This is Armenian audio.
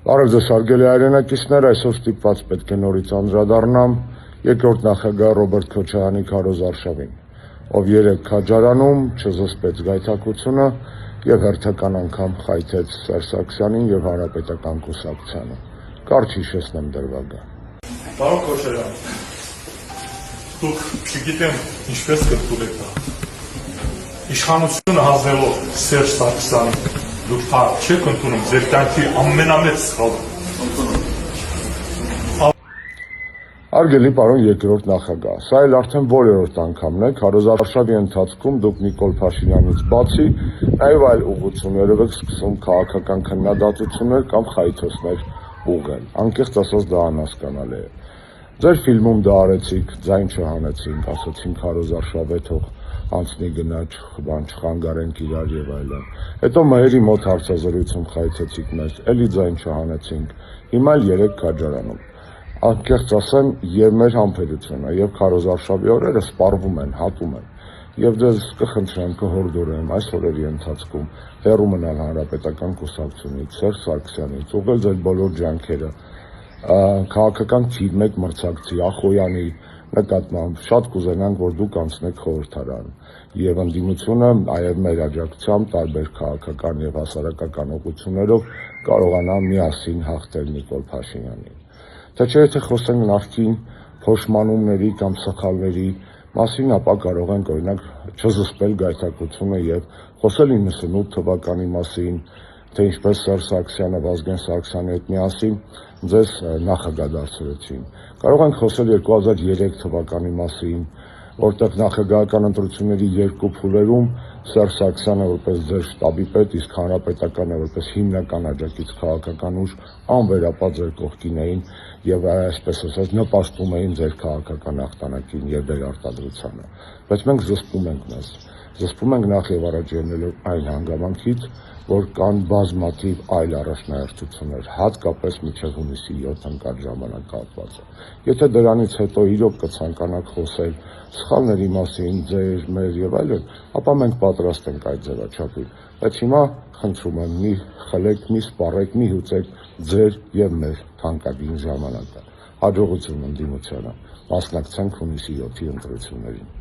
Բարև ձեզ հարգելի հայրենակիցներ, այսօր ստիպված պետք է նորից անդրադառնամ երկրորդ նախագահ Ռոբերտ Քոչարյանի քարոզարշավին, ով երեկ Քաջարանում չզսպեց գայթակղությունը եւ հերթական անգամ խայթեց Սերժ Սարգսյանին եւ Հանրապետական կուսակցությանը։ Կարճ հիշեցնեմ դրվագը։ Պարոն Քոչարյան, դուք չգիտեմ ինչպես կընդունեք դա։ Իշխանությունը հանձնելով Սերժ Սարգսյանին դուք չեք ընդունում ձեր կյանքի ամենամեծ սխալը։ Հարգելի պարոն երկրորդ նախագահ, սա էլ արդեն որերորդ անգամն է քարոզարշավի ընթացքում դուք Նիկոլ Փաշինյանից բացի նաև այլ ուղղություններով եք սկսում քաղաքական քննադատություններ կամ խայթոցներ ուղղել։ Անկեղծ ասած դա անհասկանալի է։ Ձեր ֆիլմում դա արեցիք, ձայն չհանեցինք, ասացին քարոզարշավ է թող անցնի գնա չխանգարենք իրար եւ այլն։ Հետո մայրի մոտ հարցազրույցում խայթեցիք մեզ, էլի ձայն չհանեցինք, հիմա էլ երեք Քաջարանում։ Անկեղծ ասեմ, եւ մեր համբերությունը եւ քարոզարշավի օրերը սպառվում են, հատում են։ Եվ ձեզ կխնդրեմ, կհորդորեմ այս օրերի ընթացքում հեռու մնալ Հանրապետական կուսակցությունից, Սերժ Սարգսյանից, ուղղել ձեր բոլոր ջանքերը քաղաքական թիվ 1 մրցակցի Ախոյանի նկատմամբ շատ կուզենանք, որ դուք անցնեք խորհրդարան եւ ընդդիմությունը այև մեր աջակցությամբ տարբեր քաղաքական եւ հասարակական ուղղություններով կարողանա միասին հաղթել Նիկոլ Փաշինյանին։ Թե չէ եթե խոսենք նախկին փոշմանումների կամ սխալների մասին, ապա կարող ենք օրինակ չզսպել գայթակղությունը եւ խոսել 98 թվականի մասին, թե ինչպես Սերժ Սարգսյանը Վազգեն Սարգսյանի հետ միասին ձեզ նախագահ դարձրեցին։ Կարող ենք խոսել 2003 թվականի մասին, որտեղ նախագահական ընտրությունների 2 փուլերում Սերժ Սարգսյանը որպես ձեր շտաբի պետ, իսկ Հանրապետականը որպես հիմնական աջակից քաղաքական ուժ անվերապահ ձեր կողքին էին եւ այսպես ասած նպաստում էին ձեր քաղաքական հաղթանակին եւ ձեր արտադրությանը։ Բայց մենք զսպում ենք նախ եւ առաջ ելնելով այն հանգամանքից, որ կան բազմաթիվ այլ առաջնահերթություններ, հատկապես մինչև հունիսի 7 ընկած ժամանակահատվածը։ Եթե դրանից հետո իրոք կցանկանաք խոսել սխալների մասին, ձեր, մեր եւ այլն, ապա մենք պատրաստ ենք այդ ձևաչափին։ Բայց հիմա խնդրում եմ, մի խլեք, մի սպառեք, մի հուծեք ձեր եւ մեր թանկագին ժամանակը։ Հաջողություն ընդդիմությանը, մասնակցենք հունիսի 7-ի ընտրություններին։